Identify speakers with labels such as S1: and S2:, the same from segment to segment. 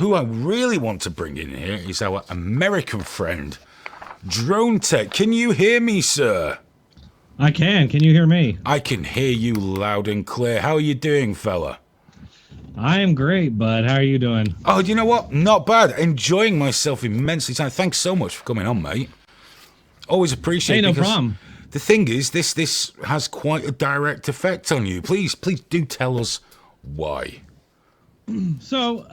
S1: who I really want to bring in here is our American friend, Dronetek. Can you hear me, sir?
S2: I can. Can you hear me?
S1: I can hear you loud and clear. How are you doing, fella?
S2: I am great, bud. How are you doing?
S1: Oh, you know what? Not bad. Enjoying myself immensely. Thanks so much for coming on, mate. Always appreciate it.
S2: Hey, no problem.
S1: The thing is, this has quite a direct effect on you. Please do tell us why.
S2: So,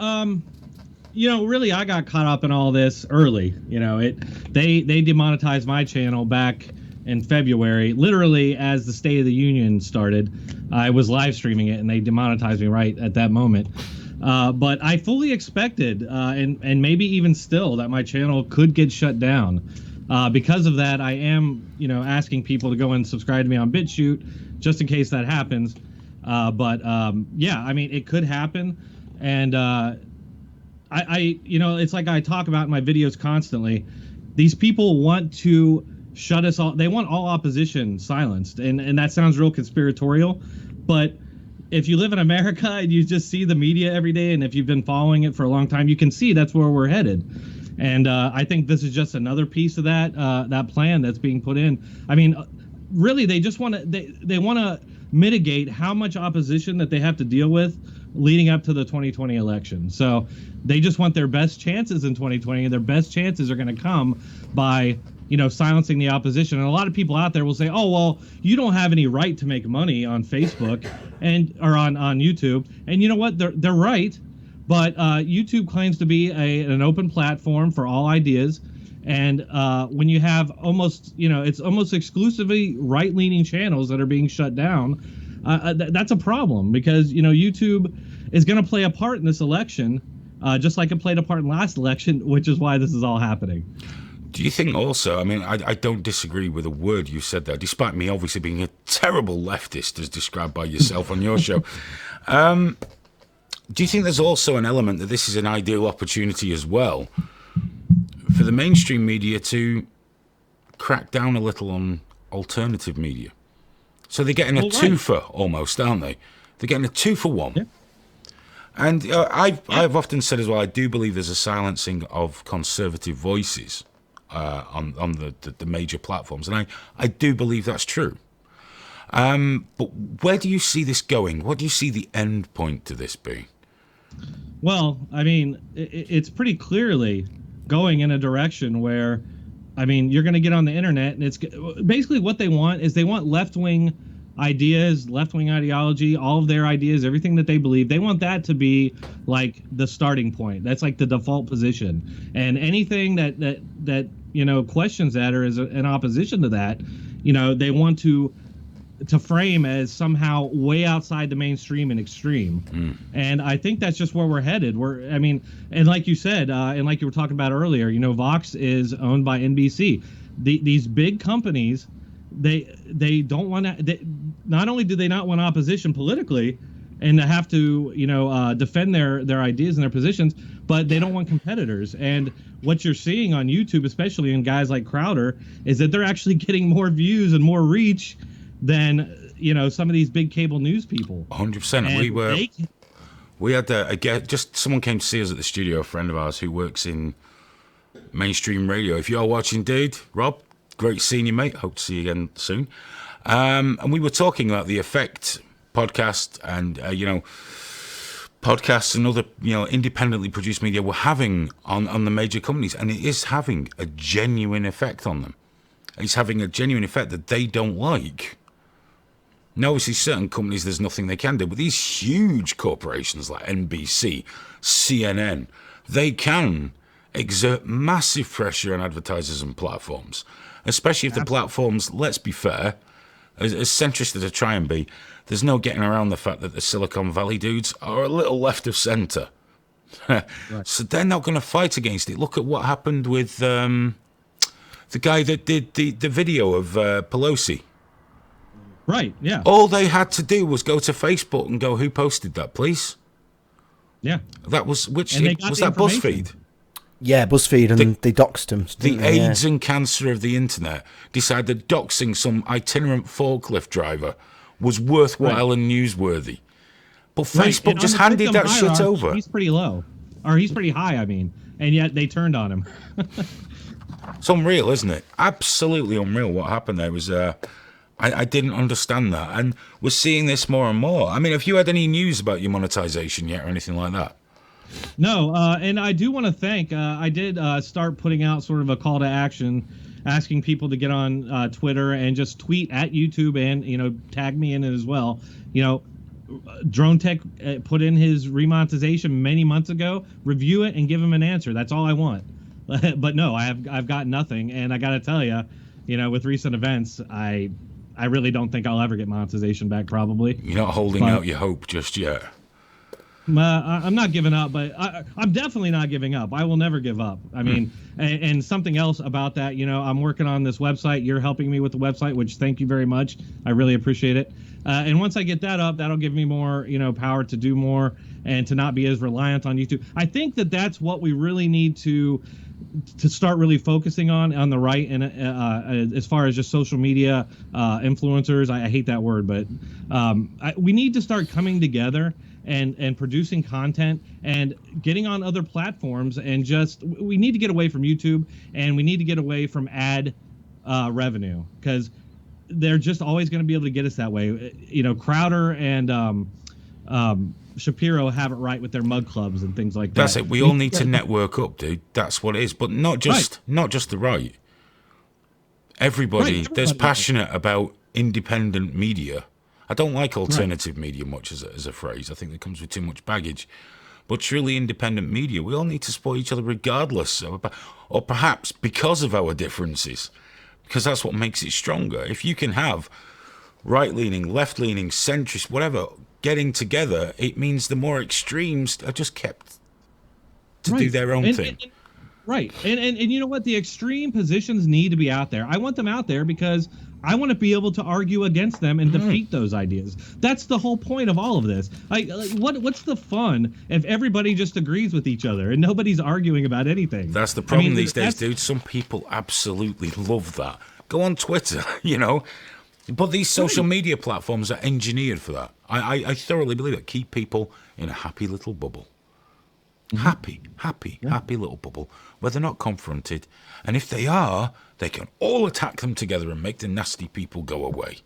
S2: really, I got caught up in all this early. They demonetized my channel back in February, literally as the State of the Union started. I was live streaming it, and they demonetized me right at that moment. But I fully expected, and maybe even still, that my channel could get shut down. Because of that, I am, asking people to go and subscribe to me on BitChute, just in case that happens. It could happen, and it's like I talk about in my videos constantly. These people want to shut us all. They want all opposition silenced, and that sounds real conspiratorial, but if you live in America and you just see the media every day, and if you've been following it for a long time, you can see that's where we're headed. And I think this is just another piece of that plan that's being put in. I mean, really, they just want to they want to mitigate how much opposition that they have to deal with leading up to the 2020 election. So they just want their best chances in 2020, and their best chances are going to come by silencing the opposition. And a lot of people out there will say, "Oh, well, you don't have any right to make money on Facebook or on YouTube." And you know what? They're right. But YouTube claims to be an open platform for all ideas, and when you have it's almost exclusively right-leaning channels that are being shut down, that's a problem, because YouTube is going to play a part in this election, just like it played a part in last election, which is why this is all happening.
S1: Do you think also, I mean, I don't disagree with a word you said there, despite me obviously being a terrible leftist as described by yourself on your show. Do you think there's also an element that this is an ideal opportunity as well for the mainstream media to crack down a little on alternative media? So they're getting a twofer almost, aren't they? They're getting a 2-for-1. Yeah. And I've often said as well, I do believe there's a silencing of conservative voices on the major platforms, and I do believe that's true. But where do you see this going? What do you see the end point to this being?
S2: Well, I mean, it's pretty clearly going in a direction where, I mean, you're going to get on the internet, and it's basically what they want is they want left-wing ideas, left-wing ideology, all of their ideas, everything that they believe. They want that to be like the starting point. That's like the default position. And anything that questions that or is in opposition to that, they want to frame as somehow way outside the mainstream and extreme. And I think that's just where we're headed. And like you said, and like you were talking about earlier, Vox is owned by NBC. These big companies, they don't want to, not only do they not want opposition politically and to have to, defend their ideas and their positions, but they don't want competitors. And what you're seeing on YouTube, especially in guys like Crowder, is that they're actually getting more views and more reach than some of these big cable news people.
S1: 100%. And we had just someone came to see us at the studio, a friend of ours who works in mainstream radio. If you are watching, dude, Rob, great seeing you, mate. Hope to see you again soon. And we were talking about the effect podcast and podcasts and other independently produced media were having on the major companies, and it is having a genuine effect on them. It's having a genuine effect that they don't like. Now, obviously, certain companies, there's nothing they can do. But these huge corporations like NBC, CNN, they can exert massive pressure on advertisers and platforms, especially if the platforms, let's be fair, as centrist as they try and be, there's no getting around the fact that the Silicon Valley dudes are a little left of center. Right. So they're not going to fight against it. Look at what happened with the guy that did the video of Pelosi.
S2: Right, yeah.
S1: All they had to do was go to Facebook and go, who posted that, please?
S2: Yeah.
S1: That was, was that BuzzFeed?
S3: Yeah, BuzzFeed, and they doxed him.
S1: The AIDS and cancer of the internet decided that doxing some itinerant forklift driver was worthwhile and newsworthy. But Facebook just handed that shit over.
S2: He's pretty low. or he's pretty high, I mean, and yet they turned on him.
S1: It's unreal, isn't it? Absolutely unreal what happened there. Was I didn't understand that, and we're seeing this more and more. I mean, have you had any news about your monetization yet or anything like that?
S2: No, and I do want to thank, I did start putting out sort of a call to action, asking people to get on Twitter and just tweet at YouTube and, you know, tag me in it as well. You know, Dronetek put in his remonetization many months ago. Review it and give him an answer. That's all I want. But no, I've got nothing, and I got to tell you, you know, with recent events, I really don't think I'll ever get monetization back. Probably.
S1: You're not holding out your hope just yet.
S2: I'm not giving up, but I'm definitely not giving up. I will never give up. I mean, and something else about that, you know, I'm working on this website. You're helping me with the website, which thank you very much. I really appreciate it. And once I get that up, that'll give me more, you know, power to do more and to not be as reliant on YouTube. I think that that's what we really need to start really focusing on the right, and as far as just social media influencers. I hate that word, but we need to start coming together and producing content and getting on other platforms, and just we need to get away from YouTube, and we need to get away from ad revenue, because they're just always going to be able to get us that way. You know, Crowder and Shapiro have it right with their mug clubs and things like that.
S1: That's it. We all need to network up, dude. That's what it is. But not just the right. Everybody that's passionate about independent media. I don't like alternative media much as a phrase. I think it comes with too much baggage. But truly independent media, we all need to support each other regardless, or perhaps because of our differences, because that's what makes it stronger. If you can have right-leaning, left-leaning, centrist, whatever, getting together, it means the more extremes are just kept to do their own thing.
S2: Right. And you know what? The extreme positions need to be out there. I want them out there because I want to be able to argue against them and defeat those ideas. That's the whole point of all of this. What's the fun if everybody just agrees with each other and nobody's arguing about anything?
S1: That's the problem these days, dude. Some people absolutely love that. Go on Twitter, you know. But these social media platforms are engineered for that. I thoroughly believe it. Keep people in a happy little bubble. Happy little bubble where they're not confronted. And if they are, they can all attack them together and make the nasty people go away.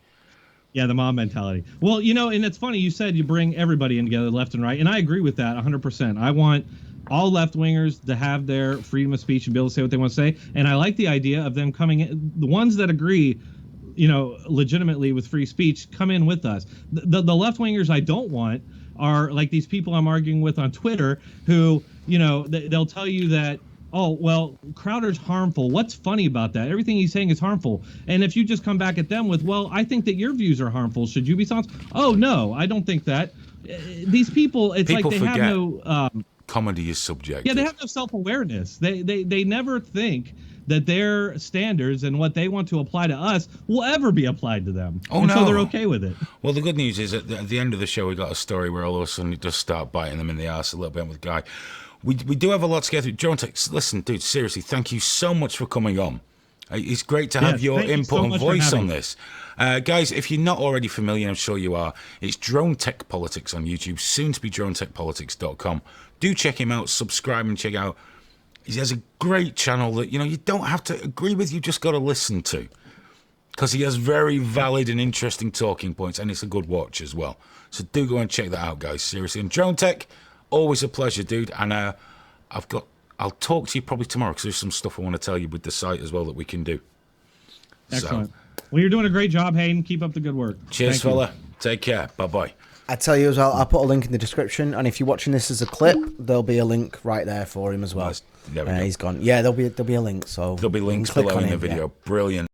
S2: Yeah, the mob mentality. Well, you know, and it's funny, you said you bring everybody in together, left and right, and I agree with that 100%. I want all left-wingers to have their freedom of speech and be able to say what they want to say, and I like the idea of them coming in, the ones that agree, you know, legitimately with free speech, come in with us. The left-wingers I don't want are like these people I'm arguing with on Twitter who, you know, they'll tell you that, oh, well, Crowder's harmful. What's funny about that? Everything he's saying is harmful. And if you just come back at them with, well, I think that your views are harmful. Should you be silenced? Oh, no, I don't think that. These people, it's like they have no...
S1: comedy is subjective.
S2: Yeah, they have no self-awareness. They never think that their standards and what they want to apply to us will ever be applied to them.
S1: Oh, no.
S2: So they're okay with it.
S1: Well, the good news is at the end of the show, we got a story where all of a sudden it does start biting them in the arse a little bit with Guy. We do have a lot to get through. Dronetek, listen, dude, seriously, thank you so much for coming on. It's great to have your input and voice on this. Guys, if you're not already familiar, I'm sure you are, it's Dronetek Politics on YouTube, soon to be dronetekpolitics.com. Do check him out, subscribe and check out. He has a great channel that, you know, you don't have to agree with, you just got to listen to. Because he has very valid and interesting talking points, and it's a good watch as well. So do go and check that out, guys, seriously. And Dronetek, always a pleasure, dude. And I'll talk to you probably tomorrow, because there's some stuff I want to tell you with the site as well that we can do.
S2: Excellent.
S1: So,
S2: well, you're doing a great job, Hayden. Keep up the good work.
S1: Cheers, fella. Take care. Bye-bye.
S3: I tell you as well, I'll put a link in the description, and if you're watching this as a clip, there'll be a link right there for him as well.
S1: There we go.
S3: He's gone. Yeah, there'll be a link. So
S1: there'll be links
S3: click
S1: below
S3: on
S1: in the
S3: him,
S1: video.
S3: yeah.
S1: Brilliant.